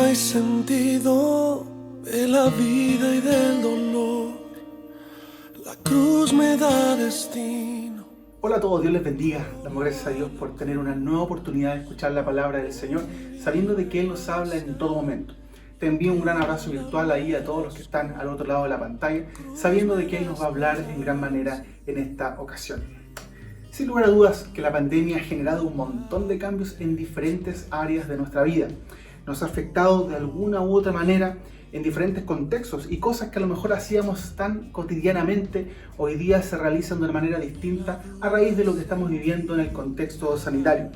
hay sentido de la vida y del dolor. La cruz me da destino. Hola a todos, Dios les bendiga. Damos gracias a Dios por tener una nueva oportunidad de escuchar la palabra del Señor, sabiendo de que Él nos habla en todo momento. Te envío un gran abrazo virtual ahí a todos los que están al otro lado de la pantalla, sabiendo de que Él nos va a hablar en gran manera en esta ocasión. Sin lugar a dudas que la pandemia ha generado un montón de cambios en diferentes áreas de nuestra vida. Nos ha afectado de alguna u otra manera en diferentes contextos y cosas que a lo mejor hacíamos tan cotidianamente hoy día se realizan de una manera distinta a raíz de lo que estamos viviendo en el contexto sanitario.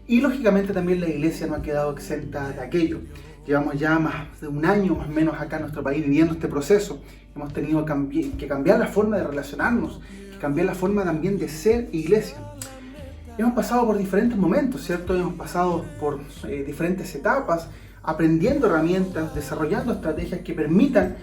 Y lógicamente también la iglesia no ha quedado exenta de aquello. Llevamos ya más de un año más o menos acá en nuestro país viviendo este proceso. Hemos tenido que cambiar la forma de relacionarnos, que cambiar la forma también de ser iglesia. Hemos pasado por diferentes momentos, ¿cierto? Hemos pasado por diferentes etapas, aprendiendo herramientas, desarrollando estrategias que permitan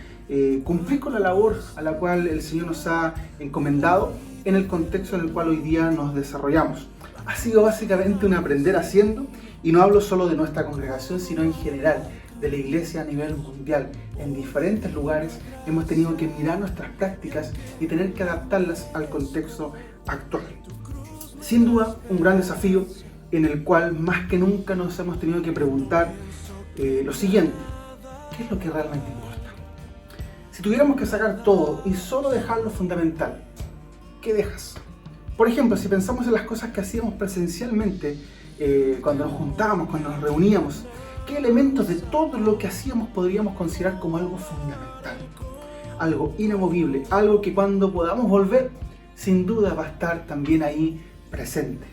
cumplir con la labor a la cual el Señor nos ha encomendado en el contexto en el cual hoy día nos desarrollamos. Ha sido básicamente un aprender haciendo, y no hablo solo de nuestra congregación, sino en general, de la iglesia a nivel mundial. En diferentes lugares hemos tenido que mirar nuestras prácticas y tener que adaptarlas al contexto actual. Sin duda, un gran desafío en el cual más que nunca nos hemos tenido que preguntar lo siguiente: ¿qué es lo que realmente importa? Si tuviéramos que sacar todo y solo dejar lo fundamental, ¿qué dejas? Por ejemplo, si pensamos en las cosas que hacíamos presencialmente, cuando nos juntábamos, cuando nos reuníamos, ¿qué elementos de todo lo que hacíamos podríamos considerar como algo fundamental? Algo inamovible, algo que cuando podamos volver, sin duda va a estar también ahí presente.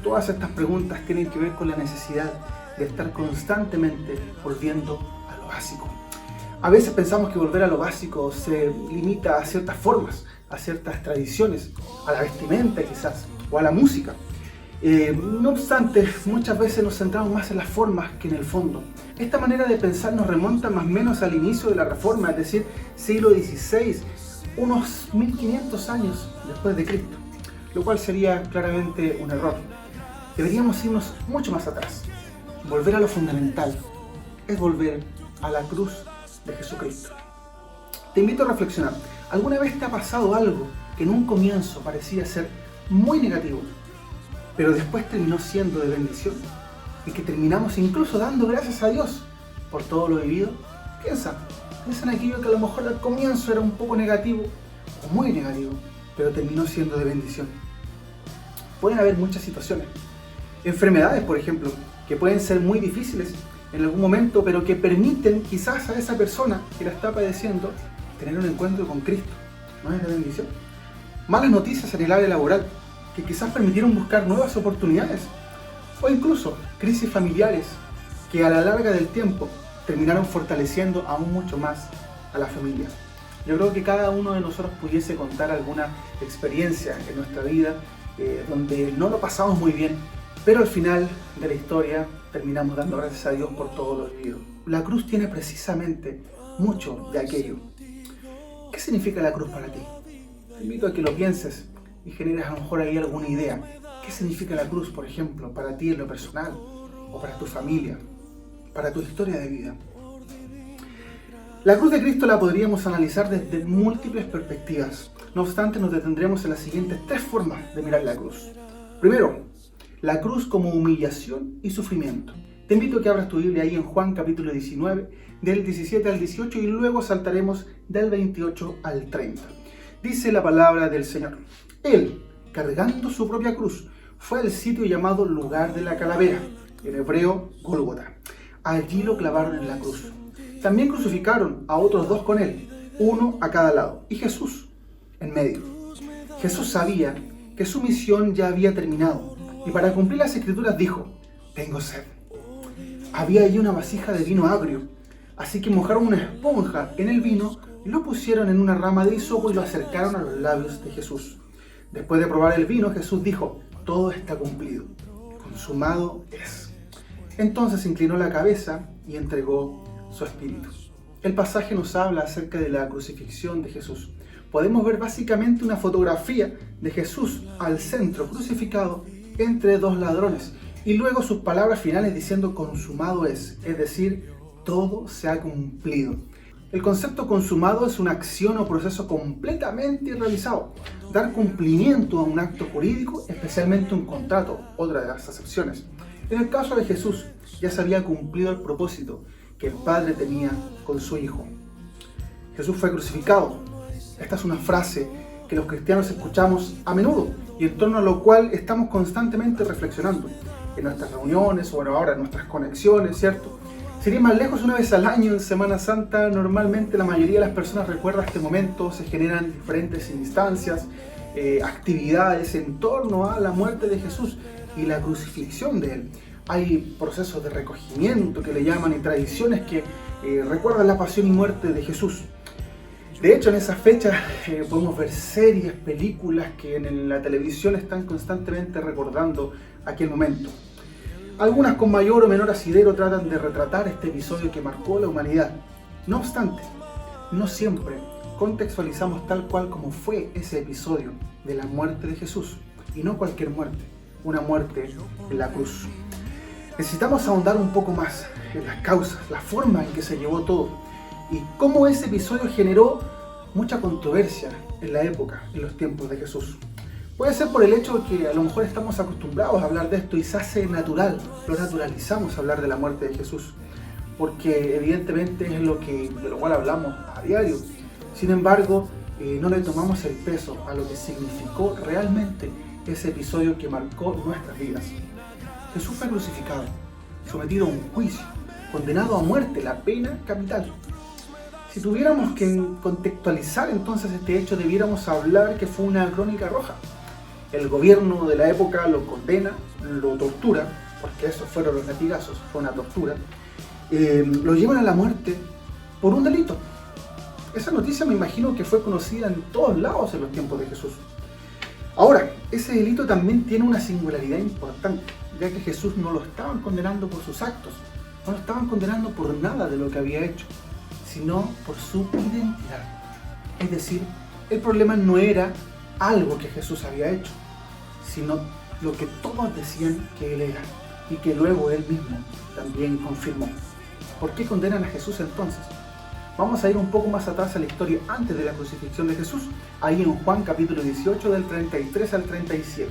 Todas estas preguntas tienen que ver con la necesidad de estar constantemente volviendo a lo básico. A veces pensamos que volver a lo básico se limita a ciertas formas, a ciertas tradiciones, a la vestimenta quizás, o a la música. No obstante, muchas veces nos centramos más en las formas que en el fondo. Esta manera de pensar nos remonta más o menos al inicio de la Reforma, es decir, siglo XVI, unos 1500 años después de Cristo, lo cual sería claramente un error. Deberíamos irnos mucho más atrás. Volver a lo fundamental es volver a la cruz de Jesucristo. Te invito a reflexionar. ¿Alguna vez te ha pasado algo que en un comienzo parecía ser muy negativo, pero después terminó siendo de bendición? Y que terminamos incluso dando gracias a Dios por todo lo vivido. Piensa en aquello que a lo mejor al comienzo era un poco negativo o muy negativo, pero terminó siendo de bendición. Pueden haber muchas situaciones. Enfermedades, por ejemplo, que pueden ser muy difíciles en algún momento, pero que permiten quizás a esa persona que la está padeciendo tener un encuentro con Cristo. ¿No es de bendición? Malas noticias en el área laboral, que quizás permitieron buscar nuevas oportunidades, o incluso crisis familiares que a la larga del tiempo terminaron fortaleciendo aún mucho más a la familia. Yo creo que cada uno de nosotros pudiese contar alguna experiencia en nuestra vida donde no lo pasamos muy bien, pero al final de la historia terminamos dando gracias a Dios por todo lo vivido. La cruz tiene precisamente mucho de aquello. ¿Qué significa la cruz para ti? Te invito a que lo pienses y generes a lo mejor ahí alguna idea. ¿Qué significa la cruz, por ejemplo, para ti en lo personal, o para tu familia, para tu historia de vida? La cruz de Cristo la podríamos analizar desde múltiples perspectivas. No obstante, nos detendremos en las siguientes tres formas de mirar la cruz. Primero, la cruz como humillación y sufrimiento. Te invito a que abras tu Biblia ahí en Juan capítulo 19, del 17 al 18, y luego saltaremos del 28 al 30. Dice la palabra del Señor: Él, cargando su propia cruz, fue al sitio llamado lugar de la calavera, en hebreo Gólgota. Allí lo clavaron en la cruz. También crucificaron a otros dos con él, uno a cada lado, y Jesús en medio. Jesús sabía que su misión ya había terminado, y para cumplir las escrituras dijo: tengo sed. Había allí una vasija de vino agrio, así que mojaron una esponja en el vino, lo pusieron en una rama de hisopo y lo acercaron a los labios de Jesús. Después de probar el vino, Jesús dijo: todo está cumplido, consumado es. Entonces inclinó la cabeza y entregó su espíritu. El pasaje nos habla acerca de la crucifixión de Jesús. Podemos ver básicamente una fotografía de Jesús al centro, crucificado entre dos ladrones, y luego sus palabras finales diciendo consumado es decir, todo se ha cumplido. El concepto consumado es una acción o proceso completamente realizado. Dar cumplimiento a un acto jurídico, especialmente un contrato, otra de las acepciones. En el caso de Jesús, ya se había cumplido el propósito que el Padre tenía con su Hijo. Jesús fue crucificado. Esta es una frase que los cristianos escuchamos a menudo y en torno a lo cual estamos constantemente reflexionando en nuestras reuniones o ahora en nuestras conexiones, ¿cierto? Sin ir más lejos, una vez al año en Semana Santa, normalmente la mayoría de las personas recuerda este momento, se generan diferentes instancias, actividades en torno a la muerte de Jesús y la crucifixión de Él. Hay procesos de recogimiento que le llaman y tradiciones que recuerdan la pasión y muerte de Jesús. De hecho, en esa fecha podemos ver series, películas que en la televisión están constantemente recordando aquel momento. Algunas con mayor o menor asidero tratan de retratar este episodio que marcó la humanidad. No obstante, no siempre contextualizamos tal cual como fue ese episodio de la muerte de Jesús, y no cualquier muerte, una muerte en la cruz. Necesitamos ahondar un poco más en las causas, la forma en que se llevó todo, y cómo ese episodio generó mucha controversia en la época, en los tiempos de Jesús. Puede ser por el hecho de que a lo mejor estamos acostumbrados a hablar de esto y se hace natural, lo naturalizamos hablar de la muerte de Jesús, porque evidentemente es de lo cual hablamos a diario. Sin embargo, no le tomamos el peso a lo que significó realmente ese episodio que marcó nuestras vidas. Jesús fue crucificado, sometido a un juicio, condenado a muerte, la pena capital. Si tuviéramos que contextualizar entonces este hecho, debiéramos hablar que fue una crónica roja. El gobierno de la época lo condena, lo tortura, porque esos fueron los latigazos, fue una tortura, lo llevan a la muerte por un delito. Esa noticia me imagino que fue conocida en todos lados en los tiempos de Jesús. Ahora, ese delito también tiene una singularidad importante, ya que Jesús no lo estaban condenando por sus actos, no lo estaban condenando por nada de lo que había hecho, sino por su identidad. Es decir, el problema no era algo que Jesús había hecho, sino lo que todos decían que Él era y que luego Él mismo también confirmó. ¿Por qué condenan a Jesús entonces? Vamos a ir un poco más atrás a la historia antes de la crucifixión de Jesús, ahí en Juan capítulo 18 del 33 al 37.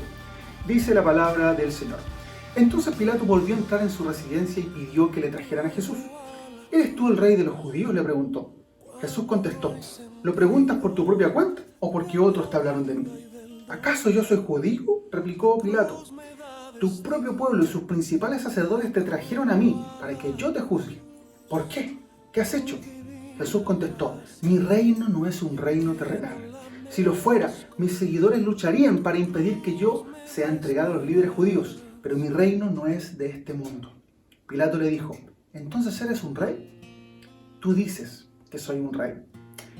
Dice la palabra del Señor. Entonces Pilato volvió a entrar en su residencia y pidió que le trajeran a Jesús. ¿Eres tú el rey de los judíos?, le preguntó. Jesús contestó, ¿lo preguntas por tu propia cuenta o porque otros te hablaron de mí? ¿Acaso yo soy judío?, replicó Pilato. Tu propio pueblo y sus principales sacerdotes te trajeron a mí para que yo te juzgue. ¿Por qué? ¿Qué has hecho? Jesús contestó, mi reino no es un reino terrenal. Si lo fuera, mis seguidores lucharían para impedir que yo sea entregado a los líderes judíos, pero mi reino no es de este mundo. Pilato le dijo, ¿entonces eres un rey? Tú dices que soy un rey.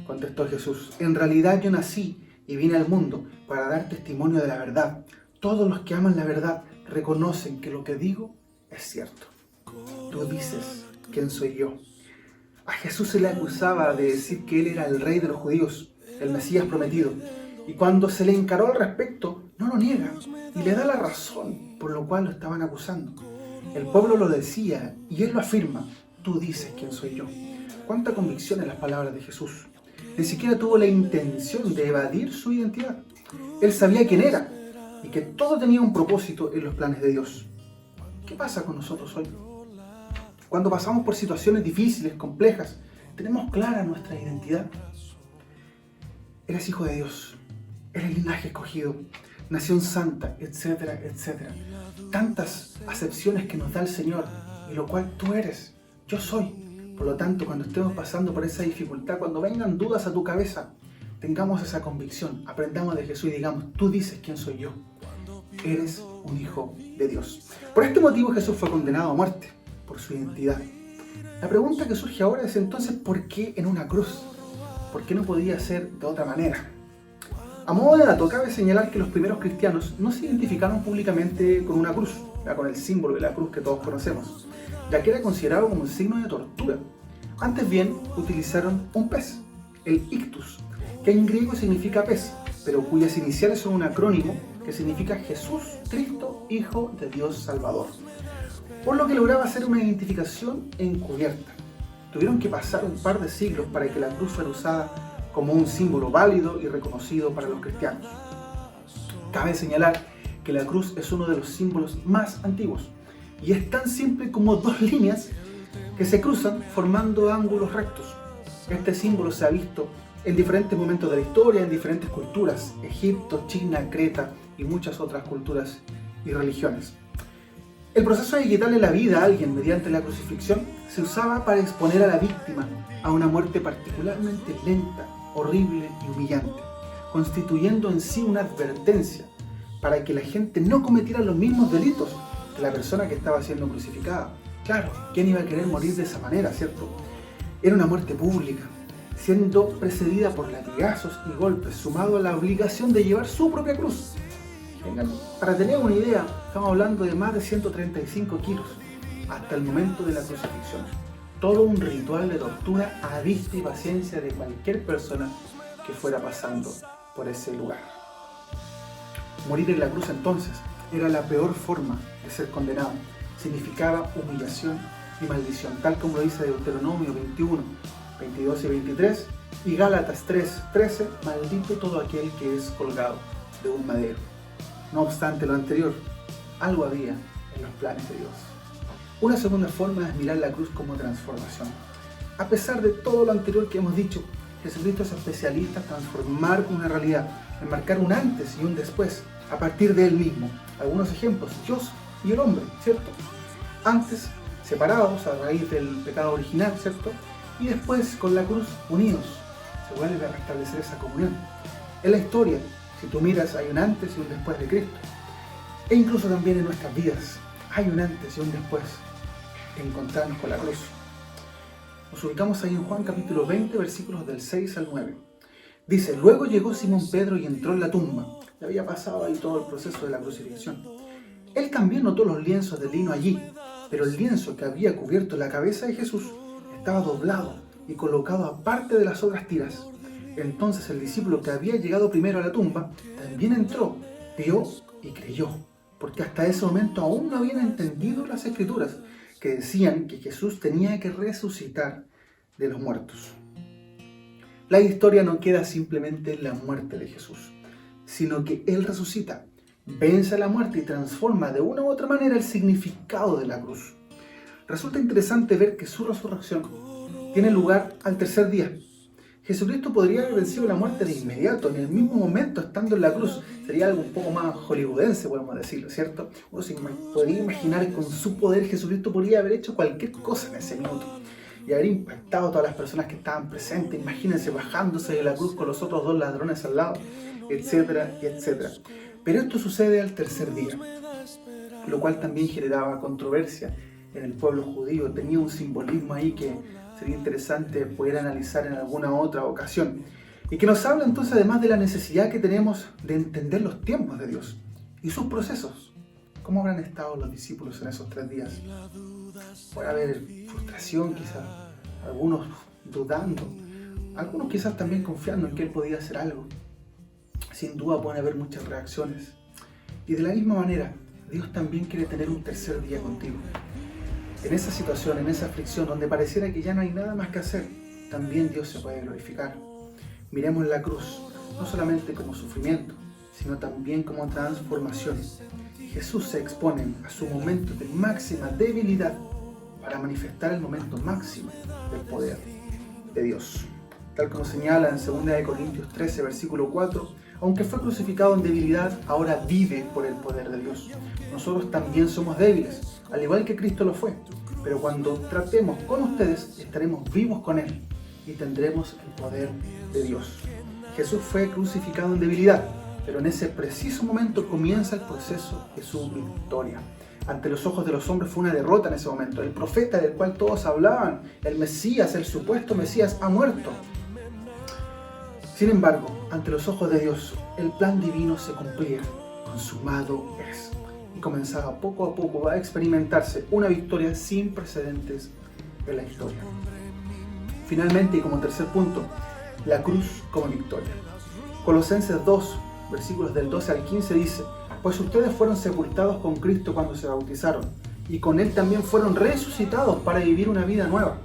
Contestó Jesús, en realidad yo nací y vine al mundo para dar testimonio de la verdad. Todos los que aman la verdad reconocen que lo que digo es cierto. Tú dices, ¿quién soy yo? A Jesús se le acusaba de decir que Él era el rey de los judíos, el Mesías prometido. Y cuando se le encaró al respecto, no lo niega y le da la razón por lo cual lo estaban acusando. El pueblo lo decía y Él lo afirma. Tú dices quién soy yo. Cuánta convicción en las palabras de Jesús. Ni siquiera tuvo la intención de evadir su identidad. Él sabía quién era y que todo tenía un propósito en los planes de Dios. ¿Qué pasa con nosotros hoy? Cuando pasamos por situaciones difíciles, complejas, tenemos clara nuestra identidad. Eres hijo de Dios, eres linaje escogido, nación santa, etcétera, etcétera. Tantas acepciones que nos da el Señor y lo cual tú eres, yo soy. Por lo tanto, cuando estemos pasando por esa dificultad, cuando vengan dudas a tu cabeza, tengamos esa convicción, aprendamos de Jesús y digamos, tú dices quién soy yo. Eres un hijo de Dios. Por este motivo Jesús fue condenado a muerte, por su identidad. La pregunta que surge ahora es entonces, ¿por qué en una cruz? ¿Por qué no podía ser de otra manera? A modo de dato, cabe señalar que los primeros cristianos no se identificaron públicamente con una cruz, con el símbolo de la cruz que todos conocemos, ya que era considerado como un signo de tortura. Antes bien, utilizaron un pez, el ictus, que en griego significa pez, pero cuyas iniciales son un acrónimo que significa Jesús, Cristo, Hijo de Dios Salvador, por lo que lograba hacer una identificación encubierta. Tuvieron que pasar un par de siglos para que la cruz fuera usada como un símbolo válido y reconocido para los cristianos. Cabe señalar que la cruz es uno de los símbolos más antiguos y es tan simple como dos líneas que se cruzan formando ángulos rectos. Este símbolo se ha visto en diferentes momentos de la historia, en diferentes culturas: Egipto, China, Creta y muchas otras culturas y religiones. El proceso de quitarle la vida a alguien mediante la crucifixión se usaba para exponer a la víctima a una muerte particularmente lenta, horrible y humillante, constituyendo en sí una advertencia para que la gente no cometiera los mismos delitos que la persona que estaba siendo crucificada. Claro, ¿quién iba a querer morir de esa manera, cierto? Era una muerte pública, siendo precedida por latigazos y golpes, sumado a la obligación de llevar su propia cruz. Para tener una idea, estamos hablando de más de 135 kilos hasta el momento de la crucifixión. Todo un ritual de tortura a vista y paciencia de cualquier persona que fuera pasando por ese lugar. Morir en la cruz entonces era la peor forma de ser condenado. Significaba humillación y maldición, tal como lo dice Deuteronomio 21, 22 y 23 y Gálatas 3, 13: maldito todo aquel que es colgado de un madero. No obstante lo anterior, algo había en los planes de Dios. Una segunda forma es mirar la cruz como transformación. A pesar de todo lo anterior que hemos dicho, Jesucristo es especialista en transformar una realidad, en marcar un antes y un después a partir de Él mismo. Algunos ejemplos: Dios y el hombre, ¿cierto? Antes separados a raíz del pecado original, ¿cierto? Y después con la cruz unidos. Se vuelve a restablecer esa comunión. En la historia, si tú miras, hay un antes y un después de Cristo. E incluso también en nuestras vidas hay un antes y un después de encontrarnos con la cruz. Nos ubicamos ahí en Juan capítulo 20, versículos del 6 al 9. Dice: luego llegó Simón Pedro y entró en la tumba. Le había pasado ahí todo el proceso de la crucifixión. Él también notó los lienzos de lino allí, pero el lienzo que había cubierto la cabeza de Jesús estaba doblado y colocado aparte de las otras tiras. Entonces el discípulo que había llegado primero a la tumba también entró, vio y creyó, porque hasta ese momento aún no habían entendido las Escrituras, que decían que Jesús tenía que resucitar de los muertos. La historia no queda simplemente en la muerte de Jesús, sino que Él resucita, vence a la muerte y transforma de una u otra manera el significado de la cruz. Resulta interesante ver que su resurrección tiene lugar al tercer día. Jesucristo podría haber vencido la muerte de inmediato, en el mismo momento, estando en la cruz. Sería algo un poco más hollywoodense, podemos decirlo, ¿cierto? Uno se podría imaginar que con su poder Jesucristo podría haber hecho cualquier cosa en ese minuto y haber impactado a todas las personas que estaban presentes. Imagínense bajándose de la cruz con los otros dos ladrones al lado, etcétera, y etcétera. Pero esto sucede al tercer día, lo cual también generaba controversia en el pueblo judío. Tenía un simbolismo ahí que sería interesante poder analizar en alguna otra ocasión, y que nos habla entonces además de la necesidad que tenemos de entender los tiempos de Dios y sus procesos. ¿Cómo habrán estado los discípulos en esos 3 días? Puede haber frustración quizás, algunos dudando, algunos quizás también confiando en que Él podía hacer algo. Sin duda pueden haber muchas reacciones, y de la misma manera Dios también quiere tener un tercer día contigo. En esa situación, en esa aflicción, donde pareciera que ya no hay nada más que hacer, también Dios se puede glorificar. Miremos la cruz, no solamente como sufrimiento, sino también como transformación. Jesús se expone a su momento de máxima debilidad para manifestar el momento máximo del poder de Dios. Tal como señala en 2 Corintios 13, versículo 4, aunque fue crucificado en debilidad, ahora vive por el poder de Dios. Nosotros también somos débiles, al igual que Cristo lo fue, pero cuando tratemos con ustedes, estaremos vivos con Él y tendremos el poder de Dios. Jesús fue crucificado en debilidad, pero en ese preciso momento comienza el proceso de su victoria. Ante los ojos de los hombres fue una derrota en ese momento. El profeta del cual todos hablaban, el Mesías, el supuesto Mesías, ha muerto. Sin embargo, ante los ojos de Dios, el plan divino se cumplía. Consumado es. Y comenzaba poco a poco a experimentarse una victoria sin precedentes en la historia. Finalmente, y como tercer punto, la cruz como victoria. Colosenses 2, versículos del 12 al 15 dice: pues ustedes fueron sepultados con Cristo cuando se bautizaron, y con Él también fueron resucitados para vivir una vida nueva,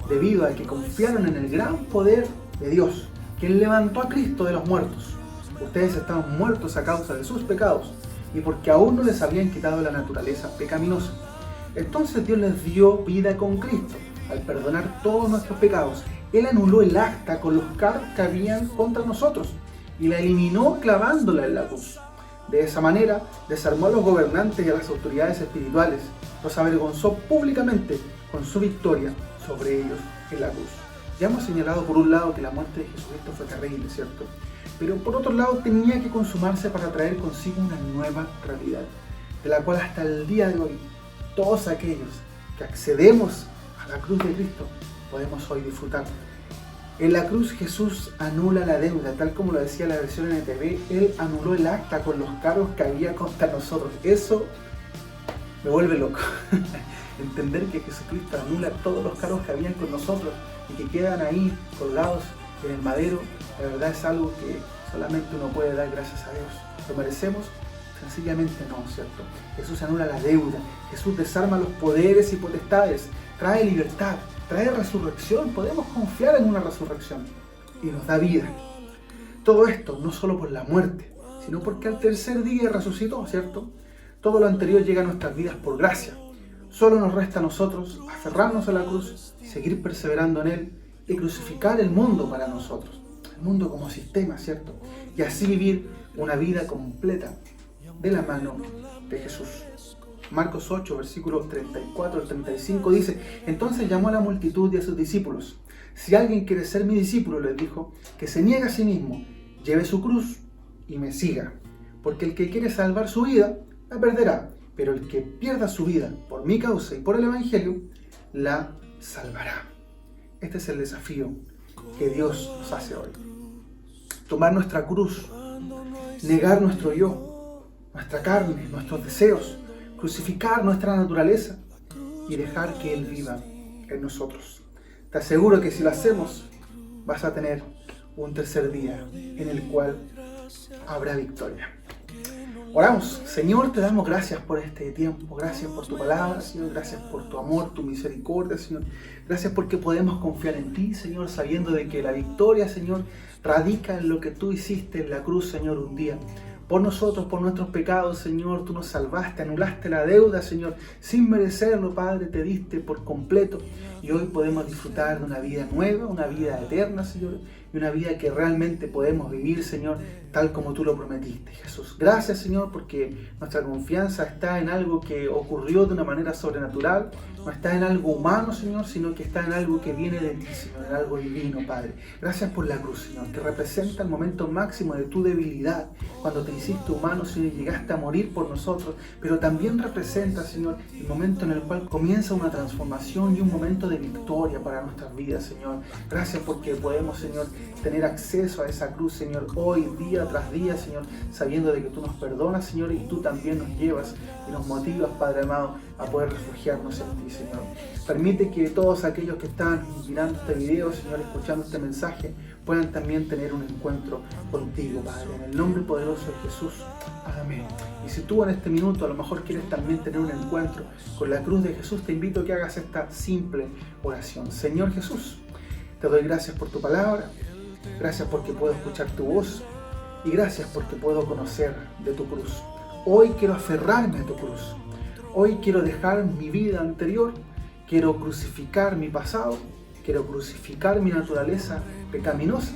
debido a que confiaron en el gran poder de Dios, quien levantó a Cristo de los muertos. Ustedes estaban muertos a causa de sus pecados, y porque aún no les habían quitado la naturaleza pecaminosa. Entonces Dios les dio vida con Cristo. Al perdonar todos nuestros pecados, Él anuló el acta con los cargos que habían contra nosotros y la eliminó clavándola en la cruz. De esa manera, desarmó a los gobernantes y a las autoridades espirituales, los avergonzó públicamente con su victoria sobre ellos en la cruz. Ya hemos señalado por un lado que la muerte de Jesucristo fue terrible, ¿cierto? Pero por otro lado tenía que consumarse para traer consigo una nueva realidad, de la cual hasta el día de hoy, todos aquellos que accedemos a la cruz de Cristo, podemos hoy disfrutar. En la cruz Jesús anula la deuda, tal como lo decía la versión NTV. Él anuló el acta con los cargos que había contra nosotros. Eso me vuelve loco. Entender que Jesucristo anula todos los cargos que habían con nosotros y que quedan ahí colgados en el madero, la verdad es algo que solamente uno puede dar gracias a Dios. ¿Lo merecemos? Sencillamente no, ¿cierto? Jesús anula la deuda, Jesús desarma los poderes y potestades, trae libertad, trae resurrección. Podemos confiar en una resurrección y nos da vida. Todo esto no solo por la muerte, sino porque al tercer día resucitó, ¿cierto? Todo lo anterior llega a nuestras vidas por gracia. Solo nos resta a nosotros aferrarnos a la cruz, seguir perseverando en Él y crucificar el mundo para nosotros. El mundo como sistema, ¿cierto? Y así vivir una vida completa de la mano de Jesús. Marcos 8, versículos 34 al 35 dice: Entonces llamó a la multitud y a sus discípulos. Si alguien quiere ser mi discípulo, les dijo, que se niegue a sí mismo, lleve su cruz y me siga. Porque el que quiere salvar su vida, la perderá. Pero el que pierda su vida por mi causa y por el Evangelio, la salvará. Este es el desafío que Dios nos hace hoy. Tomar nuestra cruz, negar nuestro yo, nuestra carne, nuestros deseos, crucificar nuestra naturaleza y dejar que Él viva en nosotros. Te aseguro que si lo hacemos, vas a tener un tercer día en el cual habrá victoria. Oramos. Señor, te damos gracias por este tiempo, gracias por tu palabra, Señor, gracias por tu amor, tu misericordia, Señor. Gracias porque podemos confiar en ti, Señor, sabiendo de que la victoria, Señor, radica en lo que tú hiciste en la cruz, Señor, un día. Por nosotros, por nuestros pecados, Señor, tú nos salvaste, anulaste la deuda, Señor, sin merecerlo, Padre, te diste por completo. Y hoy podemos disfrutar de una vida nueva, una vida eterna, Señor, y una vida que realmente podemos vivir, Señor, tal como tú lo prometiste, Jesús. Gracias, Señor, porque nuestra confianza está en algo que ocurrió de una manera sobrenatural, no está en algo humano, Señor, sino que está en algo que viene de ti, Señor, en algo divino, Padre. Gracias por la cruz, Señor, que representa el momento máximo de tu debilidad, cuando te hiciste humano, Señor, y llegaste a morir por nosotros, pero también representa, Señor, el momento en el cual comienza una transformación y un momento de victoria para nuestras vidas, Señor. Gracias porque podemos, Señor, tener acceso a esa cruz, Señor, hoy, día tras día, Señor, sabiendo de que tú nos perdonas, Señor, y tú también nos llevas y nos motivas, Padre amado, a poder refugiarnos en ti, Señor. Permite que todos aquellos que están mirando este video, Señor, escuchando este mensaje, puedan también tener un encuentro contigo, Padre, en el nombre poderoso de Jesús. Amén. Y si tú en este minuto a lo mejor quieres también tener un encuentro con la cruz de Jesús, te invito a que hagas esta simple oración. Señor Jesús, te doy gracias por tu palabra, gracias porque puedo escuchar tu voz y gracias porque puedo conocer de tu cruz. Hoy quiero aferrarme a tu cruz. Hoy quiero dejar mi vida anterior, quiero crucificar mi pasado, quiero crucificar mi naturaleza pecaminosa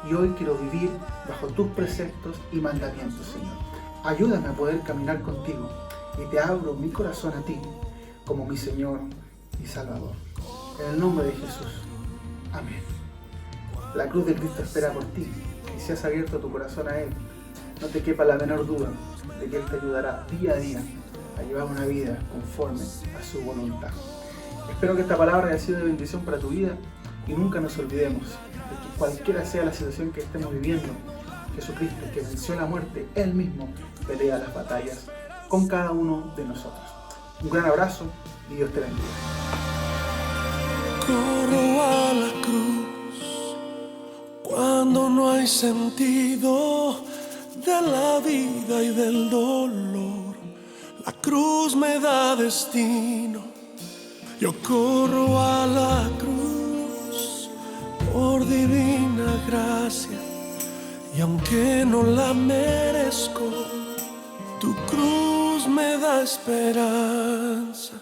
y hoy quiero vivir bajo tus preceptos y mandamientos, Señor. Ayúdame a poder caminar contigo y te abro mi corazón a ti como mi Señor y Salvador. En el nombre de Jesús. Amén. La cruz de Cristo espera por ti y si has abierto tu corazón a Él, no te quepa la menor duda de que Él te ayudará día a día a llevar una vida conforme a su voluntad. Espero que esta palabra haya sido de bendición para tu vida y nunca nos olvidemos de que cualquiera sea la situación que estemos viviendo, Jesucristo, que venció la muerte, Él mismo pelea las batallas con cada uno de nosotros. Un gran abrazo y Dios te bendiga. Corro a la cruz cuando no hay sentido, de la vida y del dolor. La cruz me da destino. Yo corro a la cruz por divina gracia, y aunque no la merezco, tu cruz me da esperanza.